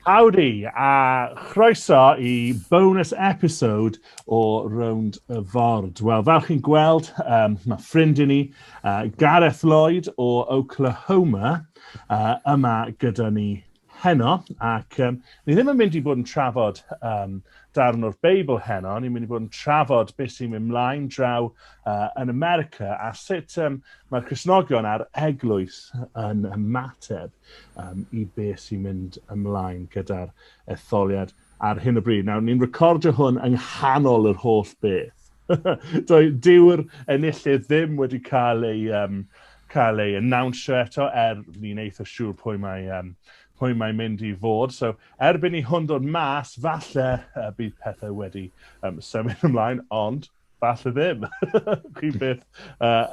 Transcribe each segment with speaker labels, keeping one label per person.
Speaker 1: Howdy, a chroeso i bonus episode o Rownd y Ford. Wel, fel chi'n gweld, mae ffrind i ni, Gareth Lloyd o Oklahoma, yma gyda ni heno, ac ni ddim yn mynd i bod yn trafod darn o'r Beibl heno, ni'n mynd i bod yn trafod beth sy'n mynd mlaen draw yn America, a sut mae'r Cristnogion a'r eglwys yn ymateb i beth sy'n mynd ymlaen gyda'r etholiad ar hyn o bryd. Nawr, ni'n recordio hwn yng nghanol yr holl beth. Dyw'r enillydd ddim wedi cael ei annawnsio eto, ni'n eitha siŵr pwy mae'n mynd i fod. So, erbyn i hwn dod mas, falle bydd pethau wedi symud ymlaen, ond falle ddim. Chi byth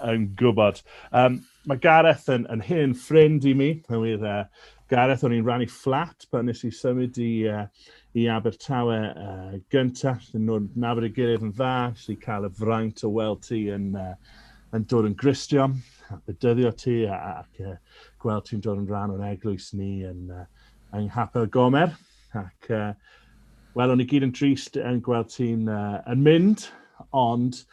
Speaker 1: yn gwybod. Mae Gareth yn hen ffrind i mi. Gareth, o'n i'n rannu fflat pan nes i symud i Abertawe gyntaf. Nhw'n nabod ei gilydd yn dda, i cael y fraint o weld ti yn dod yn Gristion, a bydyddio ti, ac gweld ti'n dod yn rhan o'n eglwys ni yn Nghapel Gomer. Ac, wel, o'n i gyd yn trist yn gweld ti'n yn mynd, ond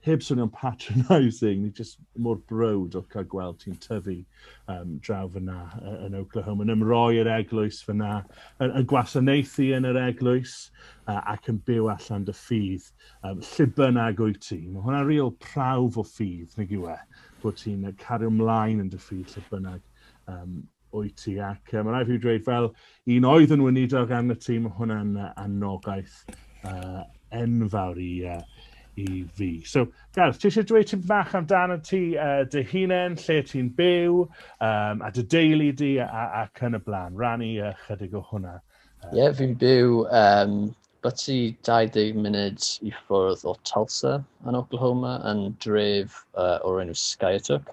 Speaker 1: heb swnio'n patronising, ni jyst mor browd o cael gweld ti'n tyfu draw fyna yn Oklahoma, yn ymroi yr eglwys fyna, yn gwasanaethu yn yr eglwys, ac yn byw allan dy ffydd. Lle bynnag wyt ti. Mae hwnna'n real prawf o ffydd, nag yw e, bod ti'n cario ymlaen yn dy ffydd lle bynnag wyt ti. Ac mae'n rhaid fi dweud fel un oedd yn weinidog am y tîm, mae hwnna'n annogaeth enfawr i fi. So, Gareth, ti eisiau dweud ti'n fach amdano ti dy hunain, lle ti'n byw, a dy deulu di ac yn y blaen. Rannu chydig o hwnna.
Speaker 2: Ie, fi'n byw byti 20 munud i ffwrdd o Tulsa yn Oklahoma yn dref o'r enw Cynhyrchydd.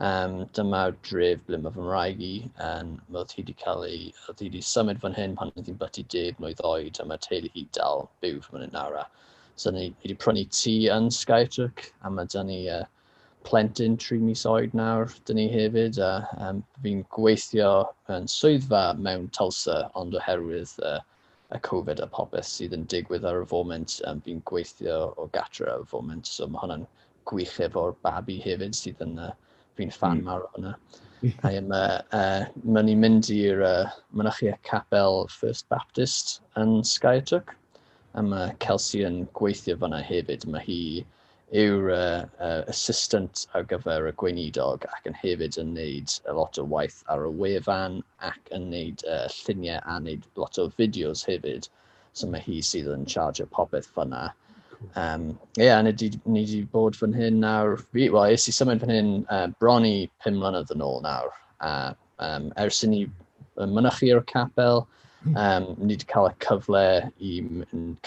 Speaker 2: Dyma'r dref ble mae fy mraig i, oedd hi wedi symud fan hyn pan oedd hi'n byti 10 mlwydd oed, a mae teulu hi dal byw fan hyn nawr. So ni wedi prynu tŷ yn Cynhyrchydd, a mae dyn ni plentyn 3 mis oed nawr, dyn ni hefyd. Fi'n gweithio yn swyddfa mewn Tulsa, ond oherwydd y Covid a popeth sydd yn digwydd ar y foment, fi'n gweithio o gatra ar y foment, so mae hwnna'n gwych efo'r babi hefyd sydd yn fi'n fan mawr o hwnna. Mae'n ni'n mynd i'r mynychu capel First Baptist yn Cynhyrchydd. Mae Kelsey yn gweithio fanna hefyd. Mae hi yw'r assistant ar gyfer y gweinidog ac yn hefyd yn neud a lot o waith ar y wefan ac yn neud lluniau a neud lot o fideos hefyd. So mae hi sydd yn charge o popeth fanna. Ni wedi bod fan hyn nawr. Es i symud fan hyn bron i 5 mlynedd yn ôl nawr. Ers i ni mynychu o'r capel, ni wedi cael y cyfle i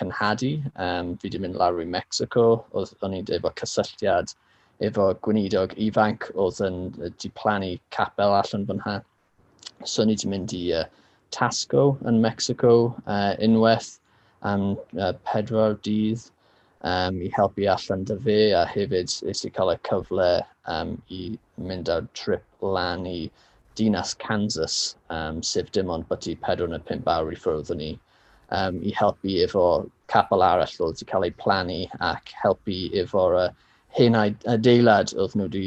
Speaker 2: cynhadu. Fi wedi mynd lawr i Mexico, o'n i efo cysylltiad efo gweinidog ifanc oedd yn plannu capel allan fan. So ni wedi mynd i Tasco yn Mexico unwaith am 4 dydd. I helpu allan dy fe, a hefyd es i cael y cyfle i mynd ar trip lan i dinas Kansas, sef dim ond byti 4 neu 5 awr i ffwrdd ni, i helpu efo capel arall oedd wedi cael ei plannu ac helpu efo'r hen adeilad oedd nhw wedi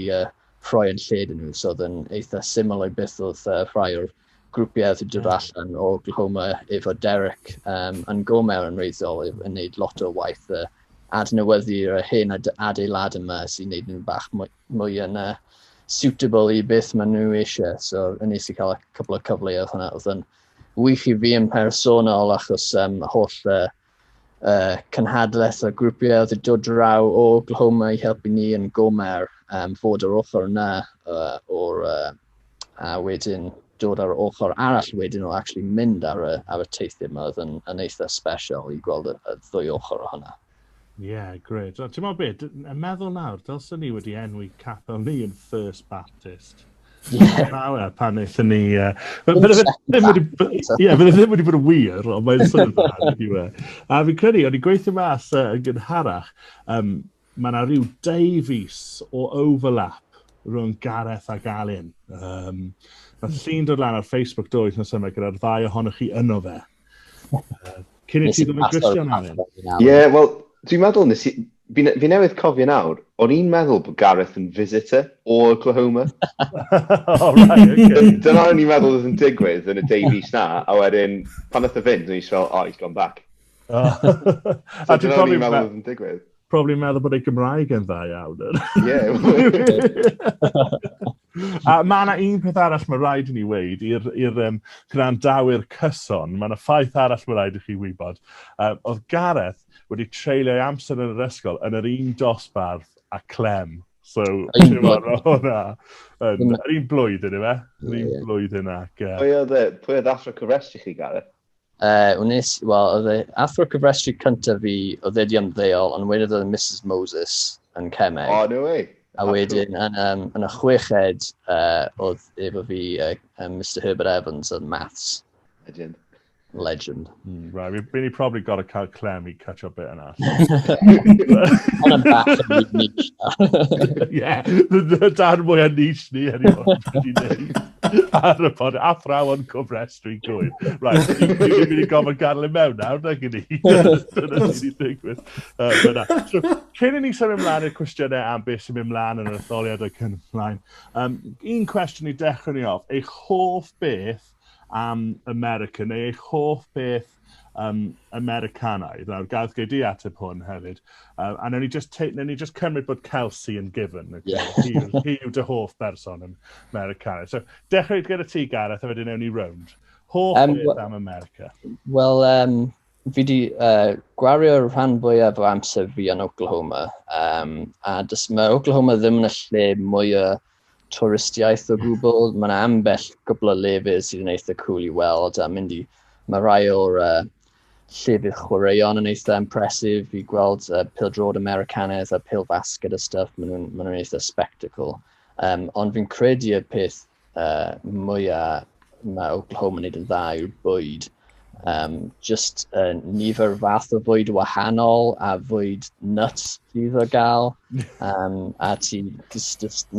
Speaker 2: ffroi yn lled nhw, so oedd yn eitha syml o beth oedd rhai o'r grwpiau wedi dod allan o Oklahoma efo Derek yn Gomer yn reiddiol yn gwneud lot o waith adnewyddu'r hen adeilad yma sy'n gwneud nhw'n bach mwy yn suitable i beth maen nhw eisiau. So, nes i cael a couple o cyfleoedd hwnna. Oedd yn wych i fi yn personol achos holl cynhadleth o grwpiau oedd wedi dod draw o Oklahoma i helpu ni yn Gomer fod yr ochr yna a wedyn dod ar yr ochr arall wedyn o actually mynd ar y teithio yma. Oedd yn eitha special i gweld y ddwy ochr o hwnna.
Speaker 1: Great. Ti'n meddwl beth, yn meddwl nawr, dylsyn ni wedi enwi capel ni yn First Baptist. Pan eithon ni... Fydde ddim wedi bod yn wir, ond mae'n sôn yn dda. A fi'n credu, o'n i gweithio mas yn gynharach, mae yna rhyw 2 fis o overlap rhwng Gareth ac Alun. Nath llun dod lan ar Facebook dwy wythnos yma gyda'r ddau ohonoch chi yno fe. Cyn i ti ddod yn Christian Alun?
Speaker 3: Ie, wel, dwi'n meddwl fi newydd cofio nawr, o'n i'n meddwl bod Gareth yn visitor o Oklahoma.
Speaker 1: Right, okay.
Speaker 3: Dyna o'n i'n meddwl oedd yn digwydd yn y Davies na, a wedyn, pan nath o fynd, o'n i'n fel, he's gone back. So dyna o'n i'n meddwl oedd yn digwydd.
Speaker 1: Probably meddwl bod ei Gymraeg yn dda iawn.
Speaker 3: Ie.
Speaker 1: A mae yna un peth arall mae rhaid i ni weid i'r gwrandawyr cyson. Mae yna ffaith arall mae rhaid i chi wybod. Oedd Gareth wedi treulio amser yn yr ysgol yn yr un dosbarth a Clem. So, ti'n hwnna. Yr un blwyddyn, yw e? Yr un blwyddyn ac...
Speaker 3: Pwy oedd athro cyfrestru chi, Gareth?
Speaker 2: Oedd athro cyfrestru cyntaf fi, oedd wedi ymddeol, ond wedyn oedd Mrs Moses yn Cemeg.
Speaker 3: Oh, no way.
Speaker 2: A wedyn, yn y chweched, oedd efo fi Mr Herbert Evans yn maths. Legend.
Speaker 1: Right, we've probably got to cael Clem I catch up bit yna.
Speaker 2: On a back yn niche.
Speaker 1: Yeah, dan mwy a niche ni ar y pod, athrawon cofrestru gwyr. Right, ni'n mynd I gofod gadael I mewn nawr, na gyn ni. Dyna sy'n ei digwydd. Cyn I ni symud ymlaen i'r cwestiynau am beth sy'n mynd ymlaen yn yr etholiad ac yn ymlaen. Un cwestiwn I dechrau ni off, eich hoff beth am America, neu eich hoff beth Americanaidd. Nawr, gaeth gei di ateb hwn hefyd. A newn ni just cymryd bod Kelsey yn given. Okay? Hi yw dy hoff berson yn Americanaidd. So, dechrau gyda ti, Gareth, a wedyn newn ni Rownd. Hoff beth am America?
Speaker 2: Wel, fi di gwario'r rhan fwyaf o amser fi yn Oklahoma. A mae Oklahoma ddim yn y lle mwy touristiaeth o gwbl. Mae'n ambell gwbl o lefydd sydd yn eitha cool I weld a mae rai o'r llefydd chwaraeon yn eitha impressive I gweld pêl-drod Americanaidd a pêl-fasged a stuff. Mae nhw'n eitha spectacle. Ond fi'n credu y peth mwyaf mae Oklahoma yn neud yn dda yw'r bwyd. Just nifer fath o fwyd wahanol a fwyd nuts sydd o gael. A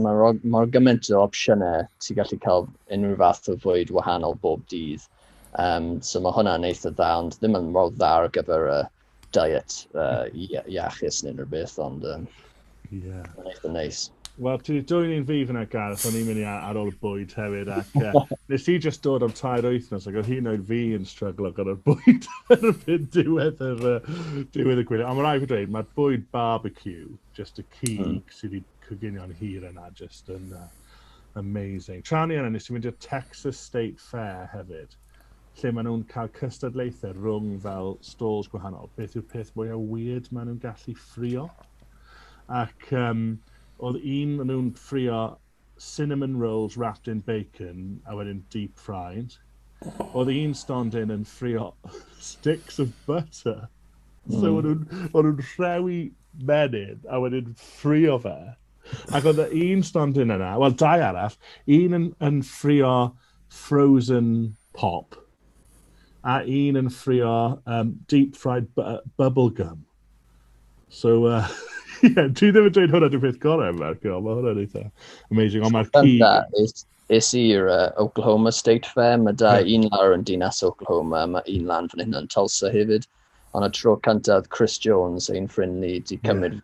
Speaker 2: mae'r gymaint o opsiynau ti'n gallu cael unrhyw fath o fwyd wahanol bob dydd. So mae hwnna'n eitha dda, ond ddim yn mor dda ar gyfer diet iachus neu rhywbeth, ond mae'n eitha neis.
Speaker 1: Wel, ti'n dwy'n un fi fyna, Gareth, o'n i'n mynd ar ôl y bwyd hefyd, ac nes I just dod am 2 wythnos, ac oedd hi'n oed fi yn stryglo gyda'r bwyd yn diwedd y gwylio. Ond mae rai fi dweud, mae'r bwyd barbecue, just y cig sydd wedi coginio'n hir yna, just yn amazing. Tra ni yna, nes i'n mynd i'r Texas State Fair hefyd, lle maen nhw'n cael cystadlaethau rhwng fel stalls gwahanol. Beth yw'r peth mwyaf weird maen nhw'n gallu ffrio? Ac oedd un maen nhw'n ffrio cinnamon rolls wrapped in bacon a wedyn deep fried. Oedd un stondin yn ffrio sticks of butter. So oedd nhw'n rhewi menyn a wedyn ffrio fe. Ac oedd un stondin yna, wel 2 arall, un yn ffrio frozen pop a un yn ffrio deep fried bubblegum. So, yeah, dwi ddim yn dweud hwnna dwi'n peth gorau yn America, ond mae hwnna'n eitha amazing, ond mae'r cig...
Speaker 2: Is i'r Oklahoma State Fair, mae un lawr yn dinas Oklahoma, mae un lan fan hyn yn Tulsa hefyd, ond y tro cyntaf Chris Jones, ein ffrind ni, di cymryd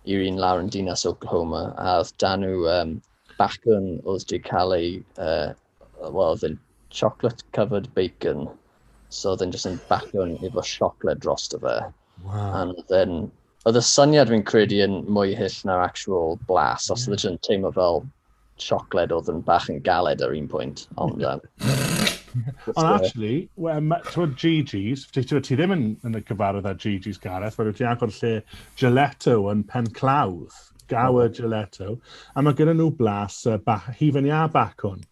Speaker 2: i'r un lawr yn dinas Oklahoma, a oedd dan nhw bacon oedd di cael ei, oedd yn chocolate covered bacon, so oedd yn just yn bacon efo chocolate drosto fe.
Speaker 1: Wow.
Speaker 2: Oedd y syniad fi'n credu yn mwy hyll na'r actual blas, os oedd yn teimlo fel chocolate oedd yn bach yn galed ar un pwynt. Ond
Speaker 1: actually, ti'n Gigi's, ti ddim yn y cyfarwydd ar Gigi's, Gareth, fe ti'n agor lle gelato yn Penclawdd, gawer gelato, a mae gyda nhw blas hufen ia bacwn,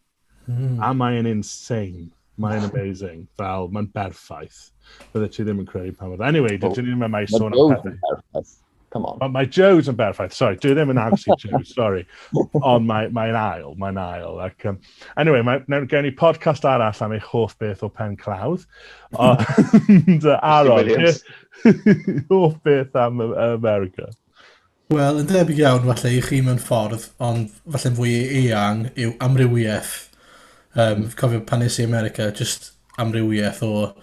Speaker 1: a mae'n insane. Mae'n amazing, fel mae'n berffaith. Bydde ti ddim yn credu pan oedd. Anyway, dydyn ni ddim yn mai sôn am pethau.
Speaker 2: Come on.
Speaker 1: Mae Joe's yn berffaith, sorry, dwi ddim yn agos I Joe, sorry. Ond mae'n ail. Ac, anyway, gen i podcast arall am eich hoff beth o Penclawdd. Aron, hoff beth am America?
Speaker 4: Wel, yn debyg iawn falle i chi mewn ffordd, ond falle fwy eang yw amrywiaeth. Cofio pan nes i America, just amrywiaeth o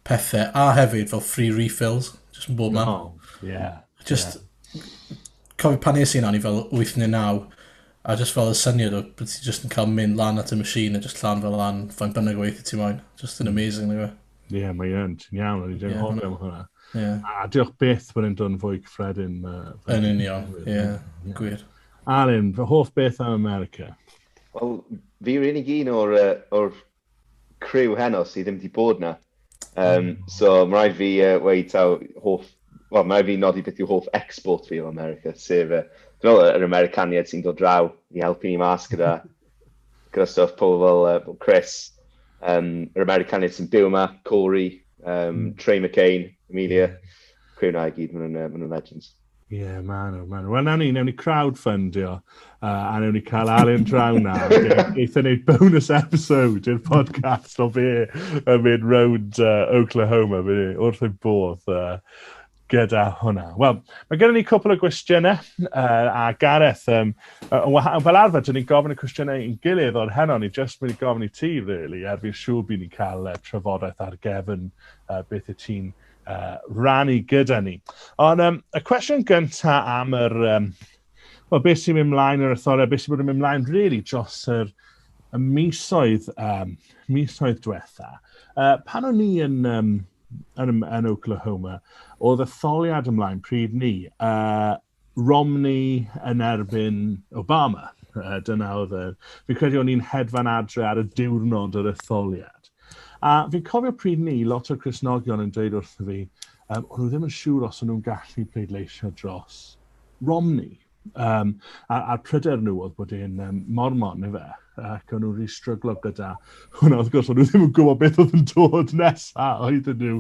Speaker 4: pethau, a hefyd fel free refills, just yn bob man. Cofio pan nes i yna ni fel 8 neu 9, a just fel y syniad o bod ti just yn cael mynd lan at y machine a just lan fel lan, fain bynnag weithio ti moyn. Just yn amazing, neu fe.
Speaker 1: Ie, mae yn, ti'n iawn, o'n i'n hoffi am hwnna.
Speaker 4: Yeah.
Speaker 1: A diolch beth bod e'n dod yn fwy cyffredin.
Speaker 4: Yn union, gwir.
Speaker 1: Aron, fy hoff beth am America?
Speaker 3: Wel, fi yw'r unig un o'r criw heno sydd ddim wedi bod na. So, mae rhaid fi weid taw mae rhaid fi nodi beth yw hoff export fi o America, sef dwi'n meddwl yr Americaniad sy'n dod draw i helpu ni mas gyda stwff pobl fel Chris, yr Americaniad sy'n byw yma, Corey, Trey McCain, Amelia, criw na i gyd, maen nhw'n legends.
Speaker 1: Ie, maen nhw. Wel, nawn ni crowdfundio, a nawn ni cael Alun draw na. Eithon ni bonus episode i'r podcast o fi yn mynd Rownd Oklahoma, wrth ei bodd gyda hwnna. Wel, mae gennym ni cwpl o gwestiynau, a Gareth, fel arfer, dyn ni'n gofyn y cwestiynau i'n gilydd o'r heno, ni jyst mynd i gofyn i ti, really, er fi'n siŵr bydd ni'n cael trafodaeth ar gefn beth y ti'n rannu gyda ni. Ond y cwestiwn gyntaf am beth sy'n mynd mlaen yr Etholiad, beth sy'n bod yn mynd mlaen, really, dros y misoedd diwetha. Pan o'n ni yn Oklahoma, oedd Etholiad ymlaen pryd ni, Romney yn erbyn Obama. Dyna oedd fi'n credu o'n ni'n hedfan adre ar y diwrnod yr Etholiad. A fi'n cofio pryd ni, lot o'r Cristnogion yn dweud wrtho fi, o'n nhw ddim yn siŵr os o'n nhw'n gallu pleidleisio dros Romney. A'r pryder nhw oedd bod e'n mormon, neu fe, ac o'n nhw'n rhi stryglo gyda hwnna. Wrth gwrs, o'n nhw ddim yn gwybod beth oedd yn dod nesaf oedden nhw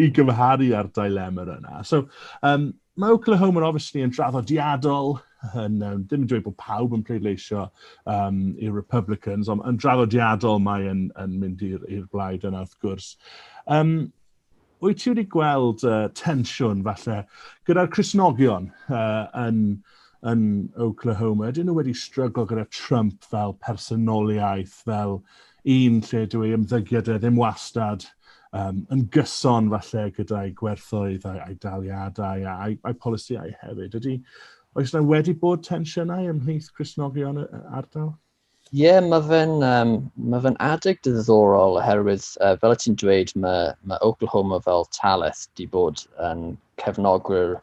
Speaker 1: i gyfharu ar dilemma yna. So, mae Oklahoma obviously yn draddodiadol, ddim yn dweud bod pawb yn pleidleisio i'r Republicans, ond yn draddodiadol mae yn mynd i'r blaid yna wrth gwrs. Wyt ti wedi gweld tensiwn falle gyda'r Cristnogion yn Oklahoma? Ydyn nhw wedi stryglo gyda Trump fel personoliaeth, fel un lle dwi ymddygiad ddim wastad yn gyson falle gyda'i gwerthoedd a'i daliadau a'i polisiau hefyd. Oes yna wedi bod tensiynau ymhlith Cristnogion ardal?
Speaker 2: Ie, mae fe'n adeg diddorol oherwydd, fel y ti'n dweud, mae Oklahoma fel talaeth di bod yn cefnogwyr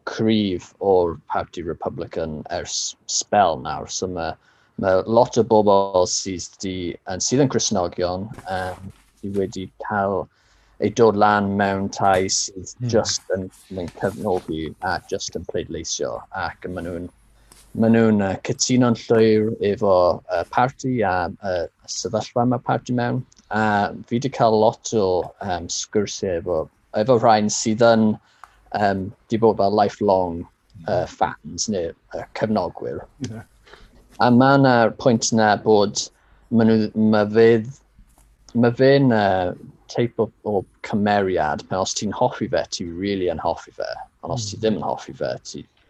Speaker 2: cryf o'r Parti Republican ers spel nawr. So mae lot o bobl sydd yn Cristnogion wedi cael ei dod lan mewn tai sydd just yn cefnogi a just yn pleidleisio. Ac maen nhw'n cytuno'n llwyr efo parti a sefyllfa mae parti mewn. A fi wedi cael lot o sgwrsiau efo rhain sydd yn di bod fel lifelong fans neu cefnogwyr. Yeah. A mae yna'r pwynt yna bod mae fe'n teip o cymeriad, pan os ti'n hoffi fe, ti'n really yn hoffi fe. Ond os ti ddim yn hoffi fe,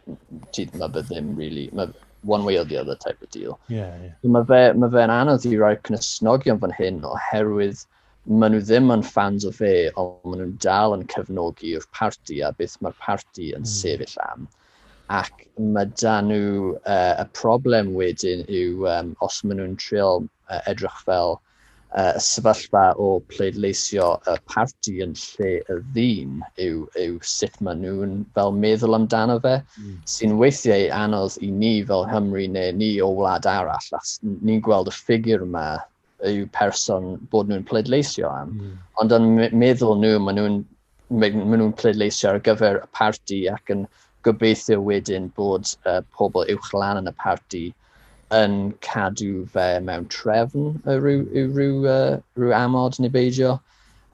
Speaker 2: mae fe ddim really, mae one way or the other type of deal.
Speaker 1: Yeah.
Speaker 2: Mae fe'n anodd i roi Cristnogion fan hyn oherwydd maen nhw ddim yn fans o fe, ond maen nhw'n dal yn cefnogi'r parti a beth mae'r parti yn sefyll am. Ac mae da nhw y problem wedyn yw os maen nhw'n trial edrych fel y sefyllfa o pleidleisio y parti yn lle y ddyn yw sut maen nhw'n fel meddwl amdano fe, sy'n weithiau anodd i ni fel Hymru neu ni o wlad arall. Ni'n gweld y ffigur yma yw person bod nhw'n pleidleisio am. Ond yn meddwl nhw, maen nhw'n pleidleisio ar gyfer y parti ac yn gobeithio wedyn bod pobl uwchlan yn y parti yn cadw fe mewn trefn rhyw amod neu beidio.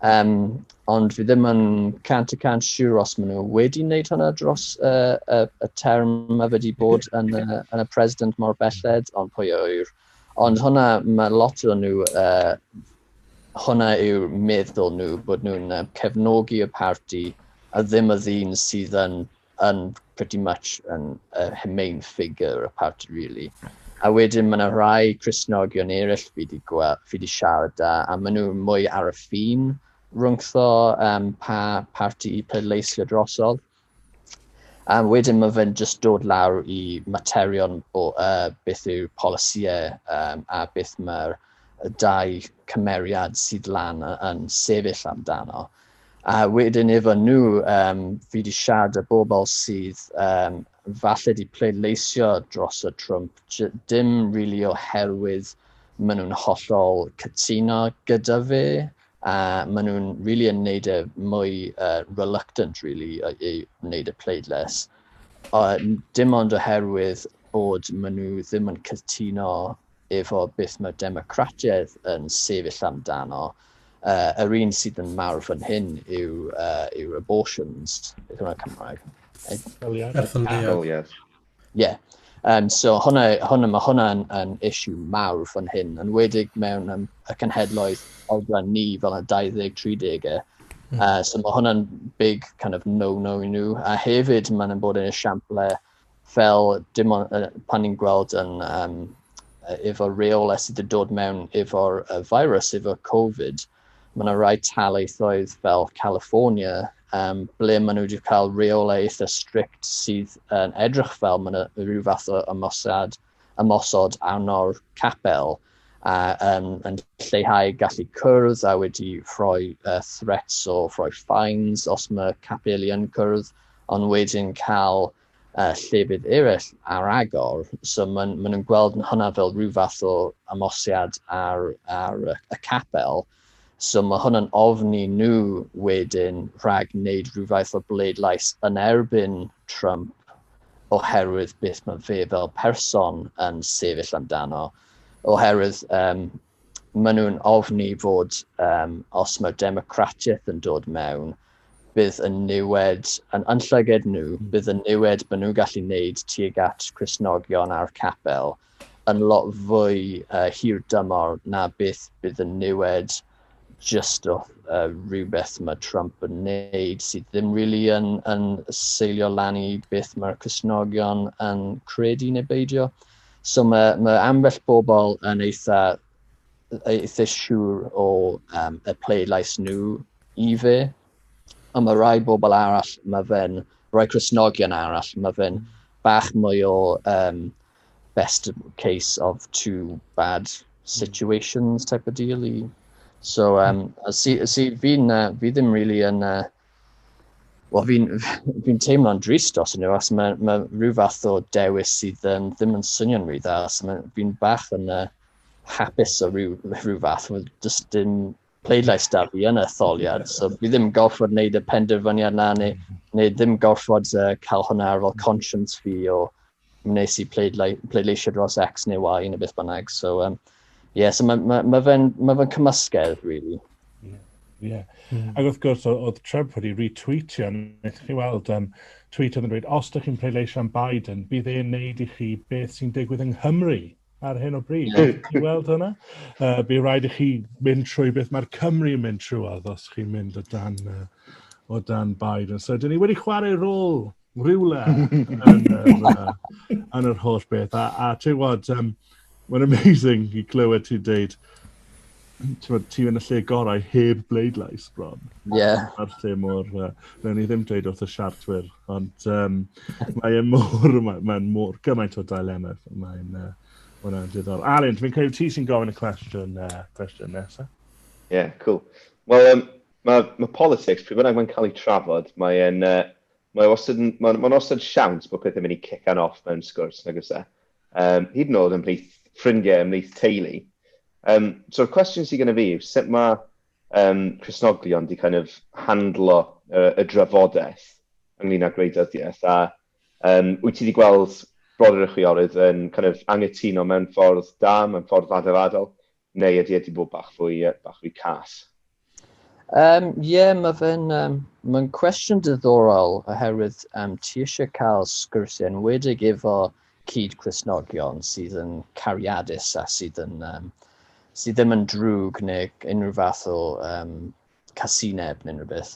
Speaker 2: Ond fi ddim yn 100% siŵr os maen nhw wedi wneud hynna dros y term mae wedi bod yn y president mor belled, ond pwy yw'r. Ond hwnna, mae lot o nhw, hwnna yw'r meddwl nhw, bod nhw'n cefnogi y parti a ddim y ddyn sydd yn pretty much a main figure apart really. A wedyn mae yna rai Cristnogion eraill fi di siarad a maen nhw mwy ar y ffin rhwngtho pa parti i pleidleisio drosodd. A wedyn mae fe'n just dod lawr i materion beth yw'r polisiau a beth mae'r dau cymeriad sydd lan yn sefyll amdano. A wedyn efo nhw, fi di siarad y bobl sydd falle di pleidleisio dros y Trump, dim really oherwydd maen nhw'n hollol cytuno gyda fe, a maen nhw'n really yn neud e mwy reluctant really i wneud y pleidles. Dim ond oherwydd bod maen nhw ddim yn cytuno efo beth mae democratiaeth yn sefyll amdano. Yr un sydd yn mawr fan hyn yw abortions. Beth yw'n Cymraeg?
Speaker 3: Etholiad.
Speaker 2: Yeah. So mae hwnna'n issue mawr fan hyn, yn wedig mewn y cenhedloedd oedran ni fel y 20-30. So mae hwnna'n big kind of no-no i nhw. A hefyd mae'n bod yn esiample fel pan ni'n gweld efo reolau sydd yn dod mewn efo'r virus, efo Covid. Mae yna rai talaithoedd fel California, ble maen nhw wedi cael reolau eitha strict sydd yn edrych fel maen nhw rhyw fath o ymosod arno'r capel yn lleihau gallu cwrdd a wedi rhoi threats o rhoi fines os mae capel yn cwrdd, ond wedyn cael llefydd eraill ar agor. So maen nhw'n gweld hwnna fel rhyw fath o ymosiad ar y capel. So mae hwnna'n ofni nhw wedyn rhag wneud rhyw fath o bleidlais yn erbyn Trump oherwydd beth mae fe fel person yn sefyll amdano. Oherwydd maen nhw'n ofni fod os mae democratiaeth yn dod mewn, bydd y niwed, yn llyged nhw, bydd y niwed maen nhw'n gallu wneud tuag at Cristnogion a'r capel yn lot fwy hir dymor na beth bydd y niwed just o rhywbeth mae Trump yn neud sydd ddim really yn seilio lan i beth mae'r Cristnogion yn credu neu beidio. So mae ambell bobl yn eitha siŵr o y pleidlais nhw i fe. Ond mae rai bobl arall, rai Cristnogion arall, mae fe'n bach mwy o best case of two bad situations type of deal i. So fi ddim really yn fi'n teimlo'n drist os nhw, os mae rhyw fath o dewis sydd ddim yn swnio'n rhy dda, so fi'n bach yn hapus o rhyw fath, just dim pleidlais da fi yn etholiad, so fi ddim gorfod wneud y penderfyniad na, neu ddim gorfod cael hwnna ar fel conscience fi o wnes i pleidleisio dros X neu Y neu beth bynnag, so so mae fe'n cymysgedd, really.
Speaker 1: Yeah. Ac wrth gwrs, oedd Trump wedi retweetio, wnaeth chi weld tweet oedd yn dweud, os ydych chi'n pleidleisio am Biden, bydd e'n neud i chi beth sy'n digwydd yng Nghymru ar hyn o bryd. Chi weld hwnna? Bydd rhaid i chi mynd trwy beth mae'r Cymru yn mynd trwy'r os chi'n mynd o dan Biden. So, dyn ni wedi chwarae rôl rhywle yn yr holl beth. A ti'n gwybod, mae'n amazing i clywed ti'n deud, ti yn y lle gorau heb bleidlais, bron.
Speaker 2: Yeah.
Speaker 1: Ar lle mor, rhaid ni ddim dweud wrth y siartwyr, ond mae'n mor gymaint o dilemma. Mae'n diddorol. Alun, fi'n credu ti sy'n gofyn y cwestiwn nesaf.
Speaker 3: Yeah, cool. Wel, mae politics, pryd bynnag mae'n cael ei trafod, mae'n wastad siawns bod pethau'n mynd i cican off mewn sgwrs, nag oes e. Hyd yn oed ymhlith ffrindiau, ymhlith teulu. So'r cwestiwn sydd gyda fi yw sut mae Cristnogion di kind of handlo y drafodaeth ynglyn â gwleidyddiaeth, a wyt ti wedi gweld brodyr y chwiorydd yn kind of angytuno mewn ffordd da, mewn ffordd adeladol, neu ydy bod bach fwy cas?
Speaker 2: Mae'n cwestiwn diddorol oherwydd ti eisiau cael sgwrsiau yn wedig efo cyd Cristnogion sydd yn cariadus a sydd ddim yn drwg neu unrhyw fath o casineb neu unrhyw beth.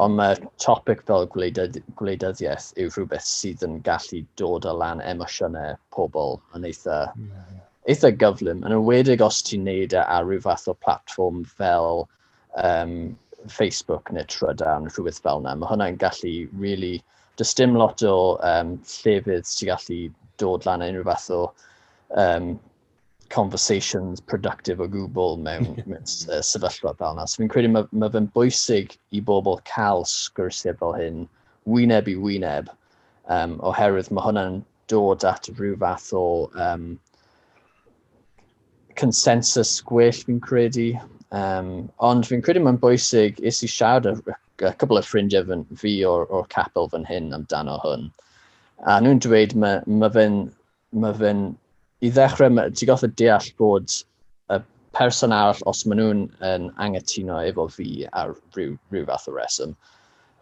Speaker 2: Ond mae topic fel gwleidyddiaeth yw rhywbeth sydd yn gallu dod o lan emosiynau pobl yn eitha gyflym. Yn enwedig os ti'n neud ar rhyw fath o platform fel Facebook neu Trydan, rhywbeth fel yna. Mae hwnna'n gallu really... Does dim lot o llefydd sy'n gallu dod lan unrhyw fath o conversations productive o gwbl mewn sefyllfa fel yna. So fi'n credu mae fe'n bwysig i bobl cael sgwrsiau fel hyn, wyneb i wyneb, oherwydd mae hwnna'n dod at rhyw fath o consensus gwell fi'n credu. Ond fi'n credu mae'n bwysig is i siarad a couple of ffrindiau fi o'r capel fan hyn amdano hwn. A nhw'n dweud mae fe'n i ddechrau, ti'n goffa deall bod y person arall, os maen nhw'n angytuno efo fi ar rhyw fath o reswm,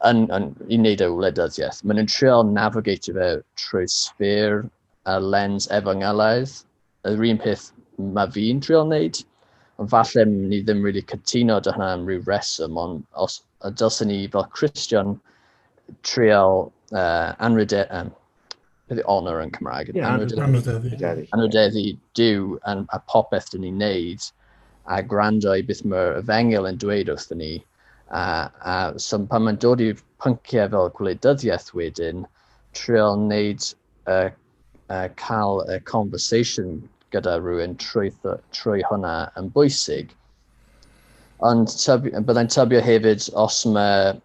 Speaker 2: i wneud y wleidyddiaeth, maen nhw'n trial navigate fe trwy sfer a lens efangylaidd. Yr un peth mae fi'n trial wneud, ond falle ni ddim really cytuno dy hynna am ryw reswm, ond os dylsyn ni fel Christian trial honour yn Cymraeg. Anrhydeddu Duw a popeth dyn ni'n neud a gwrando i beth mae'r efengil yn dweud wrthyn ni. So pan mae'n dod i'r pynciau fel gwleidyddiaeth wedyn, trial wneud cael y conversation gyda rhywun trwy hwnna yn bwysig. Ond byddai'n tybio hefyd os maen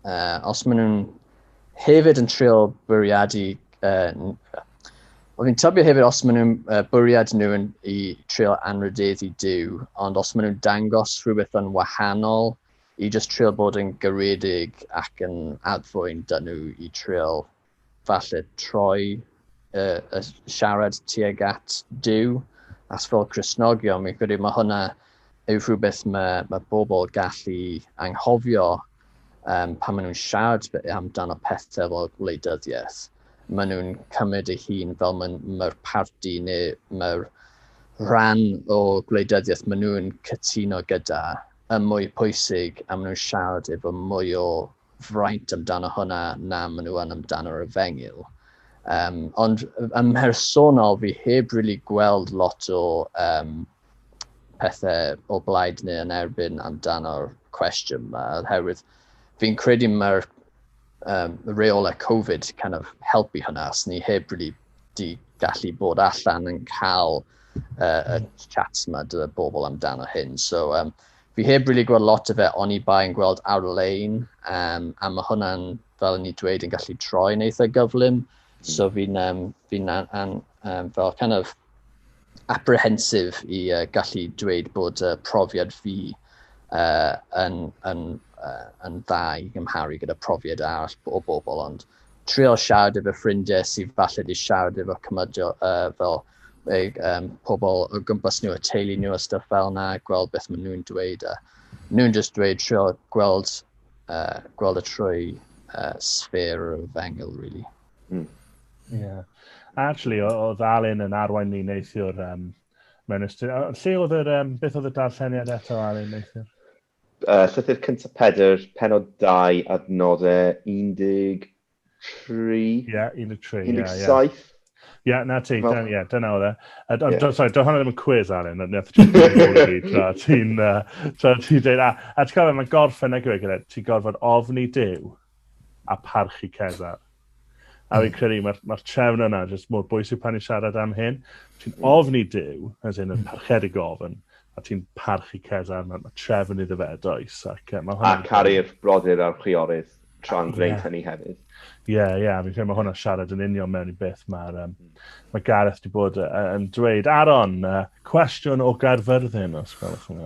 Speaker 2: nhw'n hefyd yn trial bwriadu, fi'n tybio hefyd os maen nhw'n bwriad nhw i trial anrhydeddu Duw, ond os maen nhw'n dangos rhywbeth yn wahanol i just trial bod yn garedig ac yn adfwyn dyn nhw i trial falle troi y siarad tuag at Duw. As fel Cristnogion, mi'n credu mae hwnna yw rhywbeth mae bobl gallu anghofio pan maen nhw'n siarad amdano pethau fel gwleidyddiaeth. Maen nhw'n cymryd eu hun fel mae'r parti neu mae'r rhan o gwleidyddiaeth maen nhw'n cytuno gyda yn mwy pwysig a maen nhw'n siarad efo mwy o fraint amdano hwnna na maen nhw yn amdano'r efengil. Ond yn personol fi heb really gweld lot o pethau o blaid neu yn erbyn amdano'r cwestiwn yma, oherwydd fi'n credu mae'r reolau Covid kind of helpu hwnna, os ni heb really di gallu bod allan yn cael y chats yma dy bobl amdano hyn. So fi heb really gweld lot o fe, ond i bai yn gweld ar-lein, a mae hwnna'n, fel ni dweud, yn gallu troi'n eitha gyflym. So fi'n fel kind of apprehensive i gallu dweud bod profiad fi yn dda i gymharu gyda profiad arall o bobl, ond trial siarad efo ffrindiau sydd falle di siarad efo cymudio fel pobl o gwmpas nhw, y teulu nhw a stuff fel yna, gweld beth maen nhw'n dweud. Nhw'n just dweud trial gweld y trwy sfer o fengil, really.
Speaker 1: Yeah. Actually, oedd Alun yn arwain ni neithiwr mewn ystod. Lle oedd beth oedd y darlleniad eto, Alun, neithiwr?
Speaker 3: Llythyr cyntaf Pedr, Pennod 2, adnodau 13.
Speaker 1: Ie, 13.
Speaker 3: 17.
Speaker 1: Ie, na ti, dyna oedd e. Sorry, do hwnna ddim yn quiz, Alun. Ti'n dweud, a ti'n cofio, mae gorffen egwyl gyda, ti'n gorfod ofni Duw a parchu Cesar. A fi'n credu mae'r trefn yna jyst mor bwysig pan i siarad am hyn. Ti'n ofni Duw, as in y parchedig ofn, a ti'n parchu Cesar, mae trefn iddo fe does. A
Speaker 3: caru'r brodyr a'r chwiorydd tra'n gwneud hynny hefyd.
Speaker 1: Ie, fi'n credu mae hwnna siarad yn union mewn i beth mae Gareth wedi bod yn dweud. Aron, cwestiwn o Gaerfyrddin, os gwelwch yn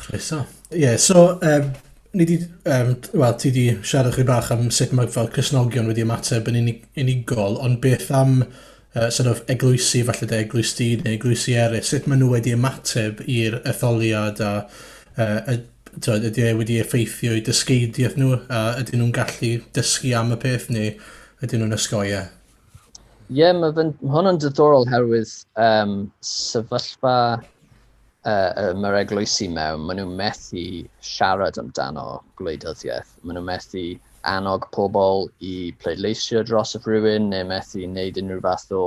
Speaker 4: Chryso. Ie, so... ti di siarad chi bach am sut mae fel Cristnogion wedi ymateb yn unigol, ond beth am sort of eglwysi, falle eglwysi neu eglwysi eraill, sut maen nhw wedi ymateb i'r etholiad a ydy wedi effeithio i dysgeidiaeth nhw, a ydyn nhw'n gallu dysgu am y peth neu ydyn nhw'n ysgoia?
Speaker 2: Ie, mae hwnna'n diddorol herwydd sefyllfa mae'r eglwysi mewn, maen nhw'n methu siarad amdano gwleidyddiaeth. Maen nhw'n methu annog pobl i pleidleisio dros y rhywun, neu methu wneud unrhyw fath o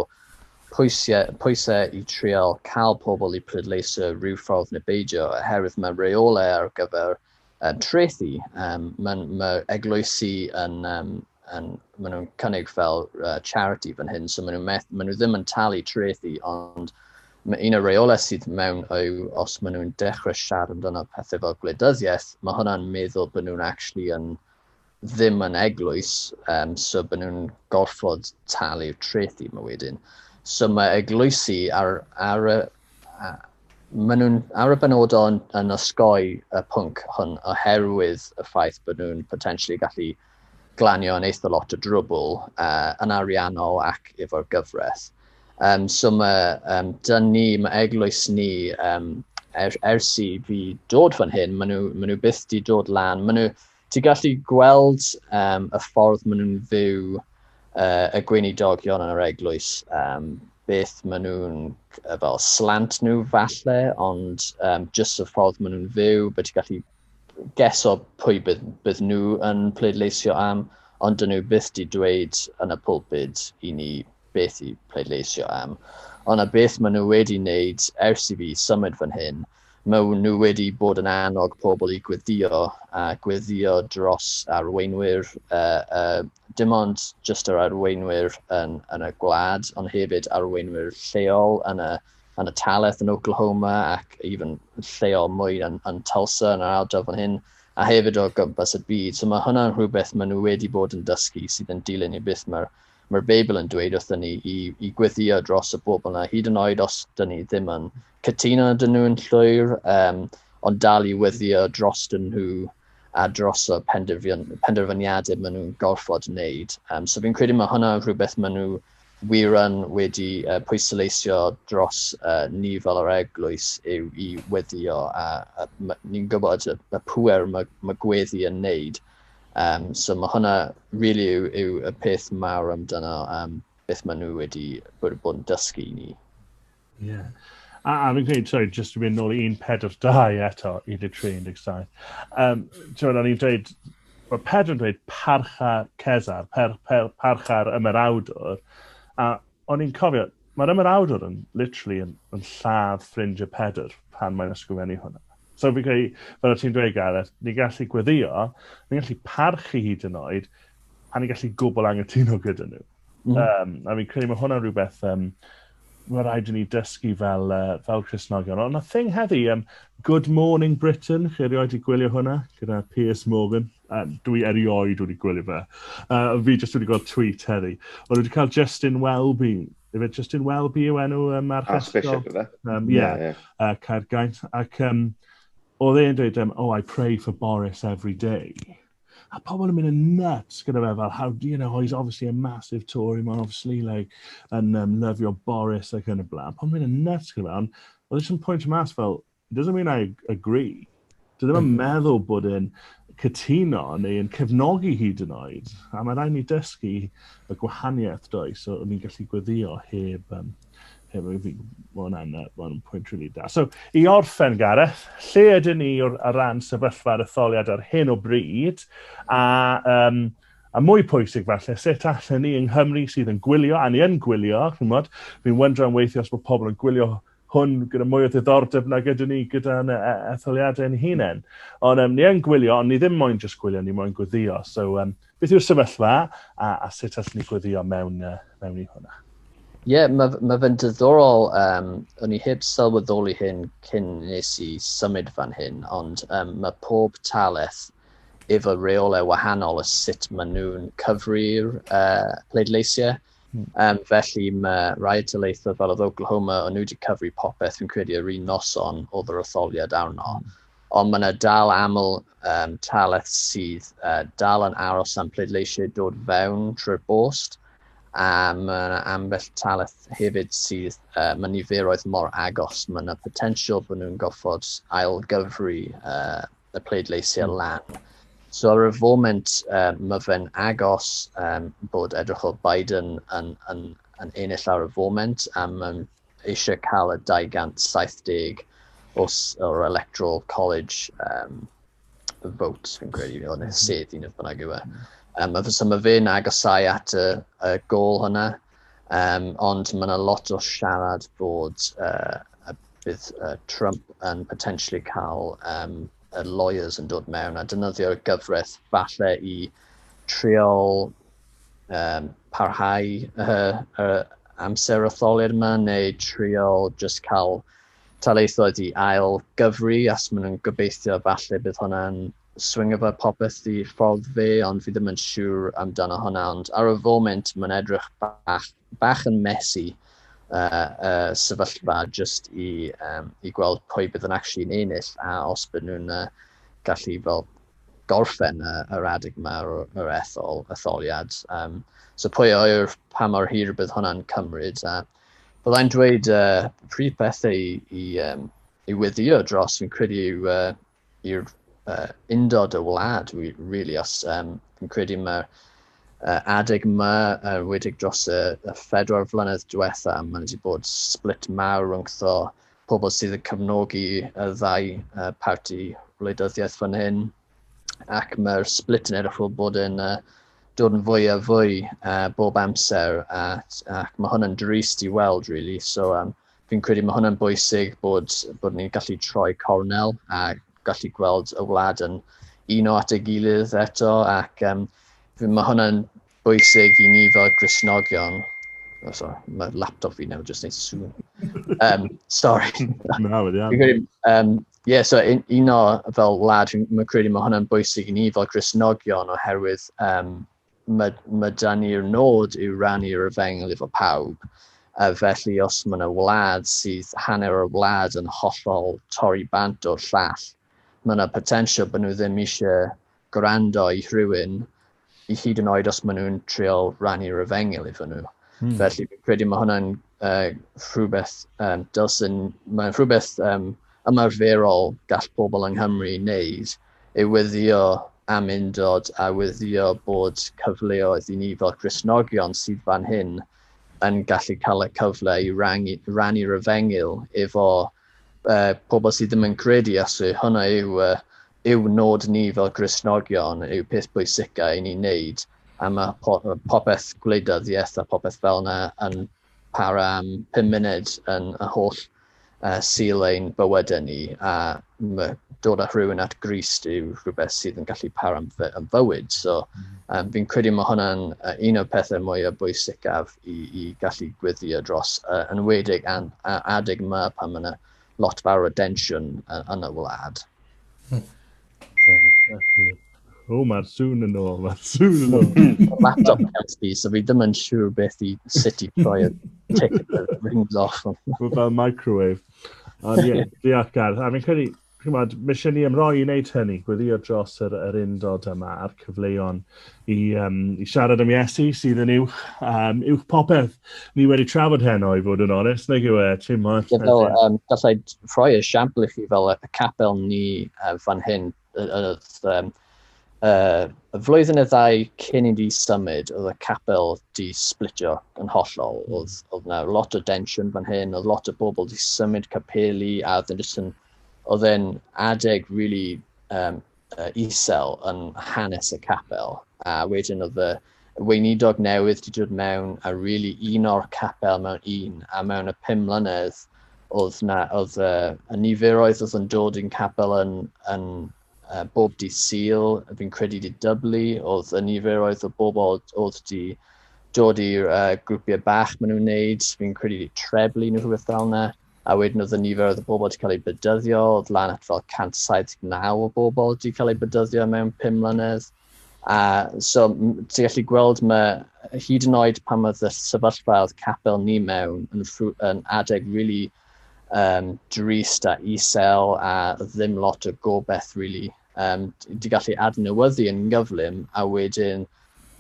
Speaker 2: pwysau i trial cael pobl i pleidleisio rhyw ffordd neu beidio, oherwydd mae reolau ar gyfer trethu. Mae eglwysi maen nhw'n cynnig fel charity fan hyn, so maen nhw ddim yn talu trethu, ond un o'r reolau sydd mewn yw os maen nhw'n dechrau siarad amdano pethau fel gwleidyddiaeth, mae hwnna'n meddwl bod nhw'n actually ddim yn eglwys, so bod nhw'n gorfod talu'r trethu yma wedyn. So mae eglwysi ar y benodol yn osgoi y pwnc hwn oherwydd y ffaith bod nhw'n potentially gallu glanio yn eitha lot o drwbl yn ariannol ac efo'r gyfraith. So mae eglwys ni, ers i fi dod fan hyn, maen nhw byth di dod lan. Ti'n gallu gweld y ffordd maen nhw'n fyw y gweinidogion yn yr eglwys. Beth maen nhw'n fel slant nhw falle, ond just y ffordd maen nhw'n fyw, bod ti'n gallu geso pwy bydd nhw yn pleidleisio am, ond dyn nhw byth di dweud yn y pulpud i ni beth i pleidleisio am. Ond beth maen nhw wedi wneud ers i fi symud fan hyn, maen nhw wedi bod yn annog pobl i gweddio dros arweinwyr, dim ond just yr arweinwyr yn y gwlad, ond hefyd arweinwyr lleol yn y Talaith yn Oklahoma, ac even lleol mwy yn Tulsa yn yr ardal fan hyn, a hefyd o gwmpas y byd. So mae hwnna'n rhywbeth maen nhw wedi bod yn dysgu sydd yn dilyn i beth mae'r Beibl yn dweud wrthyn ni i gweddio dros y bobl yna, hyd yn oed os dyn ni ddim yn cytuno dyn nhw yn llwyr, ond dal i weddio dros dyn nhw a dros y penderfyniadau maen nhw'n gorfod wneud. So fi'n credu mae hwnna rhywbeth maen nhw wir yn wedi pwysleisio dros ni fel yr eglwys yw i weddio, a ni'n gwybod y pwer mae gweddi yn wneud. So mae hwnna really yw y peth mawr amdano beth maen nhw wedi bod yn dysgu i ni.
Speaker 1: Ie. A fi'n credu, sorry, just to mynd nôl i 142 eto, 13-17. O'n i'n dweud, mae Pedr yn dweud parcha Cesar, parcha'r ymerawdwr, a o'n i'n cofio, mae'r ymerawdwr yn literally yn lladd ffrindiau Pedr pan mae'n ysgrifennu hwnna. So fi'n credu, fel o ti'n dweud, Gareth, ni'n gallu gweddio, ni'n gallu parchu hyd yn oed, a ni'n gallu gwbl angytuno gyda nhw. A fi'n credu mae hwnna'n rhywbeth mae rhaid i ni dysgu fel Cristnogion. Ond y thing heddi, Good Morning Britain, chi erioed i gwylio hwnna, gyda Piers Morgan. Dwi erioed wedi gwylio fe. Fi jyst wedi gweld tweet heddi. Ond wedi cael Justin Welby. Efe Justin Welby yw enw
Speaker 3: Archbishop yfe?
Speaker 1: Caergaint. Ac oedd e'n dweud, I pray for Boris every day. A pobl yn mynd yn nuts gyda fe fel, how, he's obviously a massive Tory man, obviously, yn lyfio Boris ac yn y blaen. Pobl yn mynd yn nuts gyda fe, ond oedd e'n pwynt mas fel, it doesn't mean I agree. Dwi ddim yn meddwl bod e'n cytuno neu yn cefnogi hyd yn oed. A mae rhaid ni dysgu y gwahaniaeth does, so ni'n gallu gweddio heb fi, mae'n pwynt rili da. So, i orffen, Gareth, lle ydyn ni ar ran sefyllfa'r etholiad ar hyn o bryd, a mwy pwysig falle, sut allan ni yng Nghymru sydd yn gwylio, a ni yn gwylio, fi'n wyndro am weithio os bod pobl yn gwylio hwn gyda mwy o ddiddordeb na gyda ni gyda'n etholiadau'n hunain. Ond ni yn gwylio, ond ni ddim moyn just gwylio, ni moyn gweddio. So, beth yw'r sefyllfa, a sut allan ni gweddio mewn i hwnna?
Speaker 2: Ie, mae fe'n diddorol, o'n i heb sylweddoli hyn cyn nes i symud fan hyn, ond mae pob talaith efo reolau wahanol y sut maen nhw'n cyfri'r pleidleisiau. Felly mae rai talaethau fel oedd Oklahoma, o'n nhw wedi cyfri popeth, fi'n credu yr un noson oedd yr etholiad arno. Ond mae yna dal aml talaith sydd dal yn aros am pleidleisiau dod fewn trwy'r bost. A mae yna ambell talaith hefyd sydd mae niferoedd mor agos. Mae yna potensial bod nhw'n goffod ailgyfru y pleidleisiau lan. So ar y foment mae fe'n agos bod edrychol Biden yn ennill ar y foment, a mae'n eisiau cael y 270 o'r electoral college votes, fi'n credu, o'n sedd un o bynnag yw e. So mae fe'n agosau at y gôl hynna, ond mae yna lot o siarad bod bydd Trump yn potentially cael y lawyers yn dod mewn a dynyddio'r gyfraith falle i triol parhau y amser etholiad yma, neu triol just cael taleithoedd i ail gyfri, as maen nhw'n gobeithio falle bydd hwnna'n swing efo popeth i ffordd fe, ond fi ddim yn siŵr amdano hwnna, ond ar y foment mae'n edrych bach yn messy sefyllfa just i gweld pwy bydd yn actually yn ennill, a os bydd nhw'n gallu fel gorffen yr adeg yma o'r etholiad. So pwy o'r pa mor hir bydd hwnna'n cymryd. Byddai'n dweud prif bethau i weddio dros fi'n credu i'r undod y wlad, really, os fi'n credu mae'r adeg yma wedig dros y 4 flynedd diwetha, mae'n wedi bod split mawr rhwngtho pobl sydd yn cefnogi y ddau parti wleidyddiaeth fan hyn, ac mae'r split yn edrych fel bod yn dod yn fwy a fwy bob amser, ac mae hwnna'n drist i weld, really. So fi'n credu mae hwnna'n bwysig bod ni'n gallu troi cornel a gallu gweld y wlad yn uno at ei gilydd eto, ac mae hwnna'n bwysig i ni fel Gristnogion. Oh, sorry, mae laptop fi nawr just neud sŵn. Sorry.
Speaker 1: No, yeah.
Speaker 2: Yeah, so uno fel wlad, mae'n credu mae hwnna'n bwysig i ni fel Gristnogion, oherwydd mae da ni'r nod i'w rannu'r efengyl efo pawb. Felly os mae yna wlad sydd hanner o'r wlad yn hollol torri bant o'r llall, mae yna potensial bod nhw ddim eisiau gwrando i rhywun, i hyd yn oed os maen nhw'n trial rannu'r efengyl efo nhw. Felly fi'n credu mae hwnna'n rhywbeth mae'n rhywbeth ymarferol gall pobl yng Nghymru wneud, i weddio am undod a weddio bod cyfleoedd i ni fel Gristnogion sydd fan hyn yn gallu cael y cyfle i rannu'r efengyl efo pobl sydd ddim yn credu, as hwnna yw nod ni fel Gristnogion, yw peth bwysicau i ni wneud, a mae popeth gwleidyddiaeth a popeth fel yna yn para am 5 munud yn y holl sil ein bywydau ni, a dod â rhywun at Grist yw rhywbeth sydd yn gallu para am fywyd. So fi'n credu mae hwnna'n un o'r pethau mwyaf bwysicaf i gallu gwyddio dros yn wedig adeg yma pan mae yna lot fawr o densiwn yn y wlad.
Speaker 1: O, mae'r sŵn yn ôl,
Speaker 2: Laptop empty, so fi ddim yn siŵr beth i sut i troi y ticket that rings off.
Speaker 1: Fel microwave. Ond ie, diolch Gareth. A fi'n credu, mae eisiau ni ymroi i wneud hynny, gweddio dros yr undod yma a'r cyfleon i siarad am Iesu sydd yn uwch popeth. Ni wedi trafod heno i fod yn onest, neu yw e, ti'n mo?
Speaker 2: Gallai rhoi esiampl i chi fel y capel ni fan hyn, y flwyddyn y ddau cyn i ni symud, oedd y capel di splitio yn hollol. Oedd na lot o densiwn fan hyn, oedd lot o bobl di symud capeli, a oedd e'n adeg really isel yn hanes y capel. A wedyn oedd y weinidog newydd di dod mewn a really un o'r capel mewn un, a mewn y 5 mlynedd oedd y niferoedd oedd yn dod i'n capel yn bob di sil, fi'n credu di dyblu, oedd y niferoedd o bobl oedd di dod i'r grwpiau bach maen nhw'n wneud, fi'n credu di treblu nhw rhywbeth fel yna, a wedyn oedd y niferoedd o bobl wedi cael ei bedyddio, oedd lan at fel 179 o bobl wedi cael ei bedyddio mewn 5 mlynedd. So ti'n gallu gweld hyd yn oed pan oedd y sefyllfa oedd capel ni mewn yn adeg really drist a isel a ddim lot o gobeith really. Di gallu adnewyddu yn gyflym, a wedyn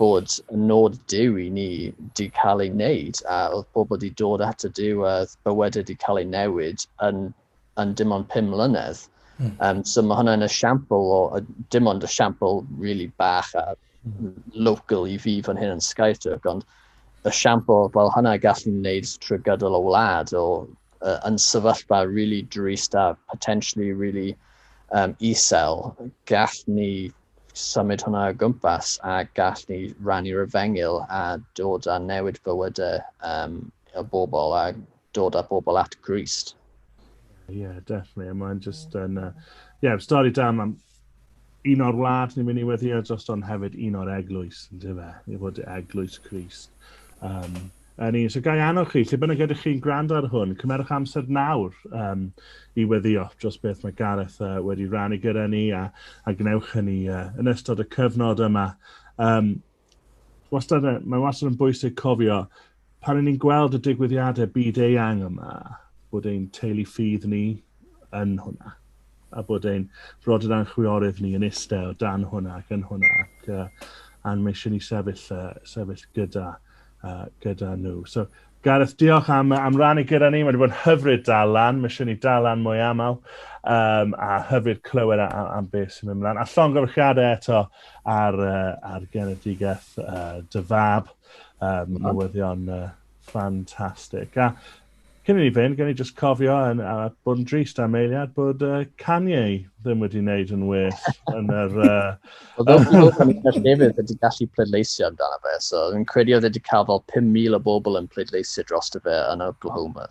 Speaker 2: bod nod Duw i ni di cael ei wneud, a oedd bobl di dod at y Duw a bywydau di cael ei newid yn dim ond 5 mlynedd. So mae hwnna'n esiampl dim ond esiampl really bach a local i fi fan hyn yn Cynhyrchydd, ond esiampl fel hwnna gallu wneud trwy gydol o wlad o yn sefyllfa really drist a potentially really isel, gall ni symud hwnna o gwmpas a gall ni rannu'r efengil a dod â newid bywydau y bobl a dod â bobl at Grist.
Speaker 1: Yeah, definitely. Mae'n just yn... stori da, mae'n un o'r wlad ni'n mynd i weddio, just ond hefyd un o'r eglwys, ynddo fe, i fod eglwys Crist. So gai anwch chi, lle bynnag ydych chi'n gwrando ar hwn, cymerwch amser nawr i weddio dros beth mae Gareth wedi rannu gyda ni a gnewch hynny yn ystod y cyfnod yma. Mae wastad yn bwysig cofio, pan ni'n gweld y digwyddiadau byd-eang yma, bod ein teulu ffydd ni yn hwnna. A bod ein frodyr chwiorydd ni yn istedd dan hwnna ac yn hwnna. A mae eisiau ni sefyll gyda nhw. So, Gareth, diolch am rannu gyda ni. Mae wedi bod yn hyfryd dalan. Mae eisiau ni dalan mwy aml. A hyfryd clywed am beth sy'n mynd mlaen. A llongyfarchiadau eto ar genedigaeth dy fab. Newyddion ffantastig. A cyn i ni fynd, gen i just cofio bod yn drist am eiliad bod Kanye ddim wedi wneud yn well yn yr...
Speaker 2: David wedi gallu pleidleisio amdano fe, so yn credu oedd wedi cael fel 5,000 o bobl yn pleidleisio dros fe yn Oklahoma.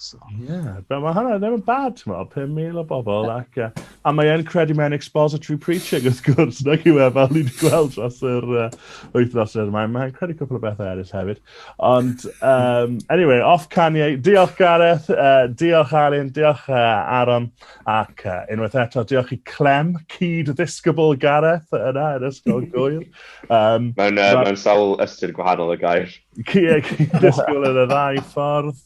Speaker 1: Mae hwnna ddim yn bad, 5,000 o bobl, a mae e'n credu mewn expository preaching wrth gwrs, nag yw fel ni wedi gweld dros yr wythnos yma. Mae'n credu cwpl o bethau eraill hefyd. Ond, anyway, off Kanye, diolch Gareth, diolch Alun, diolch Aron, ac unwaith eto, diolch i Clem, cyd ddisgybl Gareth yna yn ysgol gwyr.
Speaker 3: Mewn sawl ystyr gwahanol y gair.
Speaker 1: Cyd ddisgybl yn y ddau ffordd.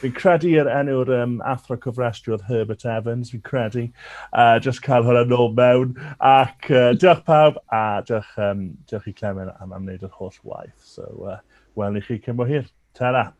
Speaker 1: Fi'n credu yr enw'r athro cyfrestru oedd Herbert Evans, fi'n credu. Just cael hwnna nôl mewn. Ac diolch pawb, a diolch i Clement am wneud yr holl waith. So, wel i chi cyn bo hir. Ta-ra.